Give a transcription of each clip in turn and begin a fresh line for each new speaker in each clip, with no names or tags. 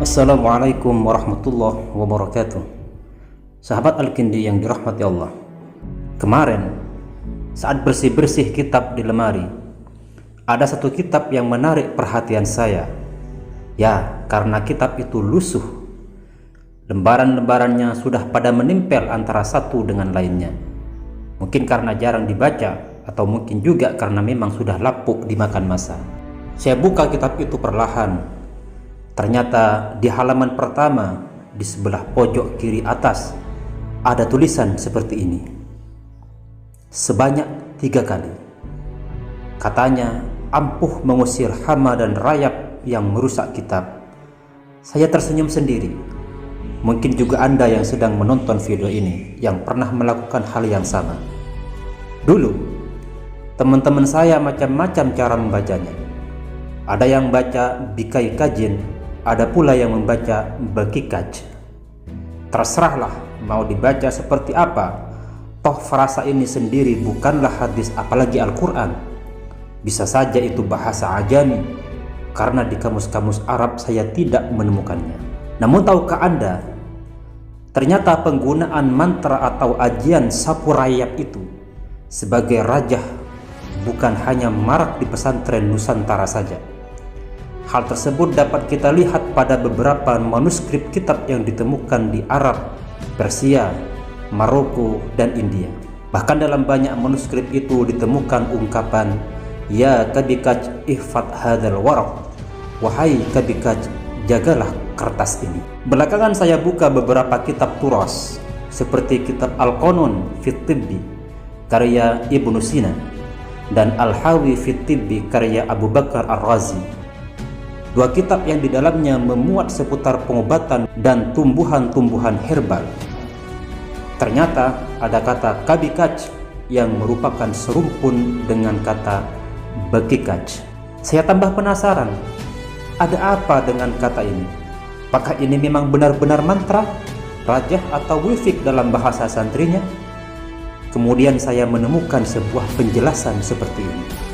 Assalamualaikum warahmatullahi wabarakatuh. Sahabat Al-Kindi yang dirahmati Allah, kemarin saat bersih-bersih kitab di lemari, ada satu kitab yang menarik perhatian saya. Ya, karena kitab itu lusuh, lembaran-lembarannya sudah pada menempel antara satu dengan lainnya. Mungkin karena jarang dibaca, atau mungkin juga karena memang sudah lapuk dimakan masa. Saya buka kitab itu perlahan. Ternyata di halaman pertama, di sebelah pojok kiri atas, ada tulisan seperti ini. Sebanyak 3 kali. Katanya ampuh mengusir hama dan rayap yang merusak kitab. Saya tersenyum sendiri. Mungkin juga Anda yang sedang menonton video ini yang pernah melakukan hal yang sama. Dulu, teman-teman saya macam-macam cara membacanya. Ada yang baca Bikai Kajin, ada pula yang membaca Bakikaj. Terserahlah mau dibaca seperti apa. Toh frasa ini sendiri bukanlah hadis apalagi Al-Quran. Bisa saja itu bahasa ajami, karena di kamus-kamus Arab saya tidak menemukannya. Namun tahukah Anda, ternyata penggunaan mantra atau ajian sapu rayap itu sebagai rajah bukan hanya marak di pesantren Nusantara saja. Hal tersebut dapat kita lihat pada beberapa manuskrip kitab yang ditemukan di Arab, Persia, Maroko, dan India. Bahkan dalam banyak manuskrip itu ditemukan ungkapan, "Ya Kabikaj ihfad hadzal waraq." Wahai Kabikaj, jagalah kertas ini. Belakangan saya buka beberapa kitab turas, seperti kitab Al-Qanun fit Tibbi karya Ibnu Sina dan Al-Hawi fit Tibbi karya Abu Bakar Ar-Razi. Dua kitab yang di dalamnya memuat seputar pengobatan dan tumbuhan-tumbuhan herbal. Ternyata ada kata Kabikaj yang merupakan serumpun dengan kata Bakikaj. Saya tambah penasaran, ada apa dengan kata ini? Apakah ini memang benar-benar mantra, rajah atau wifik dalam bahasa santrinya? Kemudian saya menemukan sebuah penjelasan seperti ini.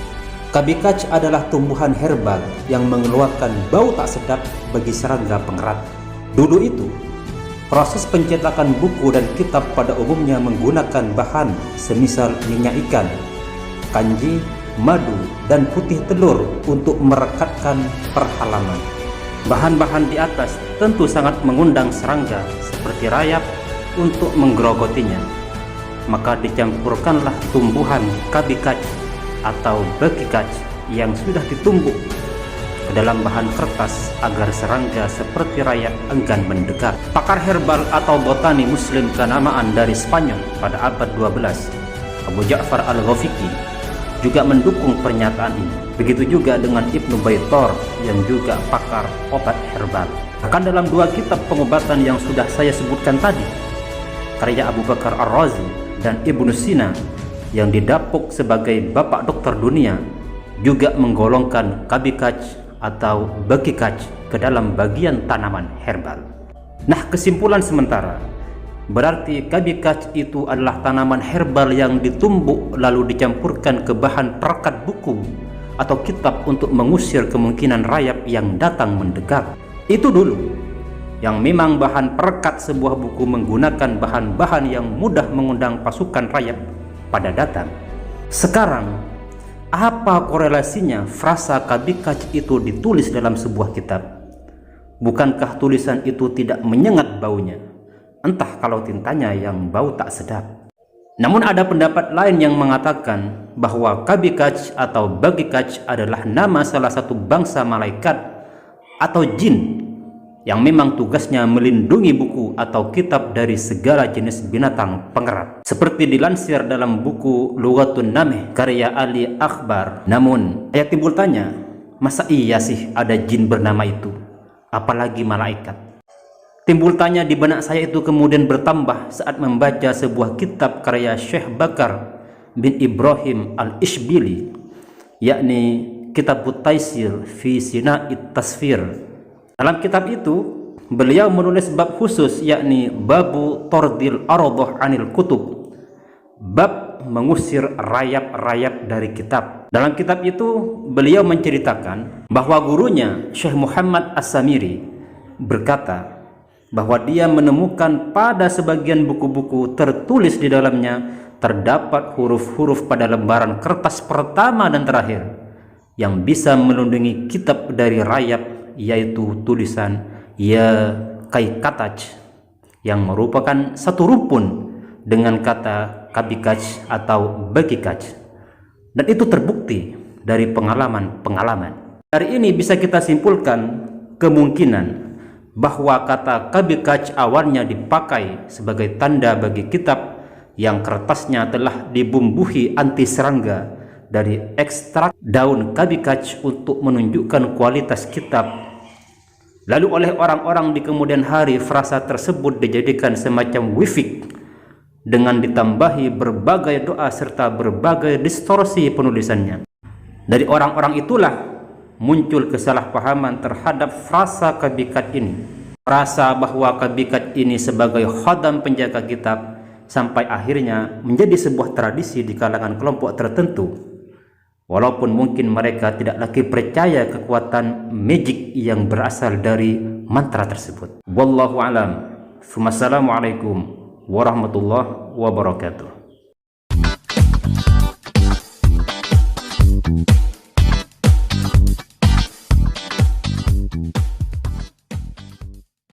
Kabikaj adalah tumbuhan herbal yang mengeluarkan bau tak sedap bagi serangga pengerat. Dulu itu, proses pencetakan buku dan kitab pada umumnya menggunakan bahan semisal minyak ikan, kanji, madu, dan putih telur untuk merekatkan perhalaman. Bahan-bahan di atas tentu sangat mengundang serangga seperti rayap untuk menggerogotinya. Maka dicampurkanlah tumbuhan kabikaj atau bakikaj yang sudah ditumbuk ke dalam bahan kertas agar serangga seperti rayap enggan mendekat. Pakar herbal atau botani muslim kenamaan dari Spanyol pada abad 12, Abu Ja'far Al-Ghafiqi, juga mendukung pernyataan ini. Begitu juga dengan Ibnu Baitor yang juga pakar obat herbal. Bahkan dalam 2 kitab pengobatan yang sudah saya sebutkan tadi, karya Abu Bakar Ar-Razi dan Ibnu Sina yang didapuk sebagai bapak dokter dunia, juga menggolongkan kabikaj atau bakikaj ke dalam bagian tanaman herbal. Nah, kesimpulan sementara, berarti kabikaj itu adalah tanaman herbal yang ditumbuk lalu dicampurkan ke bahan perekat buku atau kitab untuk mengusir kemungkinan rayap yang datang mendekat. Itu dulu, yang memang bahan perekat sebuah buku menggunakan bahan-bahan yang mudah mengundang pasukan rayap pada datang. Sekarang, apa korelasinya frasa kabikaj itu ditulis dalam sebuah kitab? Bukankah tulisan itu tidak menyengat baunya? Entah kalau tintanya yang bau tak sedap. Namun ada pendapat lain yang mengatakan bahwa kabikaj atau bakikaj adalah nama salah satu bangsa malaikat atau jin yang memang tugasnya melindungi buku atau kitab dari segala jenis binatang pengerat. Seperti dilansir dalam buku Lughatun Nameh karya Ali Akbar. Namun, saya timbul tanya, masa iya sih ada jin bernama itu? Apalagi malaikat? Timbul tanya di benak saya itu kemudian bertambah saat membaca sebuah kitab karya Syekh Bakar bin Ibrahim Al-Ishbili, yakni Kitabut Taisir fi Sina'it Tasfir. Dalam kitab itu, beliau menulis bab khusus, yakni Babu Tordil Arodoh Anil Kutub, bab mengusir rayap-rayap dari kitab. Dalam kitab itu, beliau menceritakan bahwa gurunya Syekh Muhammad As-Samiri berkata bahwa dia menemukan pada sebagian buku-buku tertulis di dalamnya terdapat huruf-huruf pada lembaran kertas pertama dan terakhir yang bisa melindungi kitab dari rayap, yaitu tulisan Ya Kaikatach yang merupakan satu rumpun dengan kata Kabikach atau Bagikach, dan itu terbukti dari pengalaman-pengalaman. Dari ini bisa kita simpulkan kemungkinan bahwa kata Kabikach awalnya dipakai sebagai tanda bagi kitab yang kertasnya telah dibumbuhi anti serangga dari ekstrak daun Kabikach untuk menunjukkan kualitas kitab. Lalu oleh orang-orang di kemudian hari frasa tersebut dijadikan semacam wifik dengan ditambahi berbagai doa serta berbagai distorsi penulisannya. Dari orang-orang itulah muncul kesalahpahaman terhadap frasa Kabikach ini. Frasa bahwa Kabikach ini sebagai khodam penjaga kitab sampai akhirnya menjadi sebuah tradisi di kalangan kelompok tertentu. Walaupun mungkin mereka tidak lagi percaya kekuatan magic yang berasal dari mantra tersebut. Wallahu alam. Wassalamualaikum warahmatullahi wabarakatuh.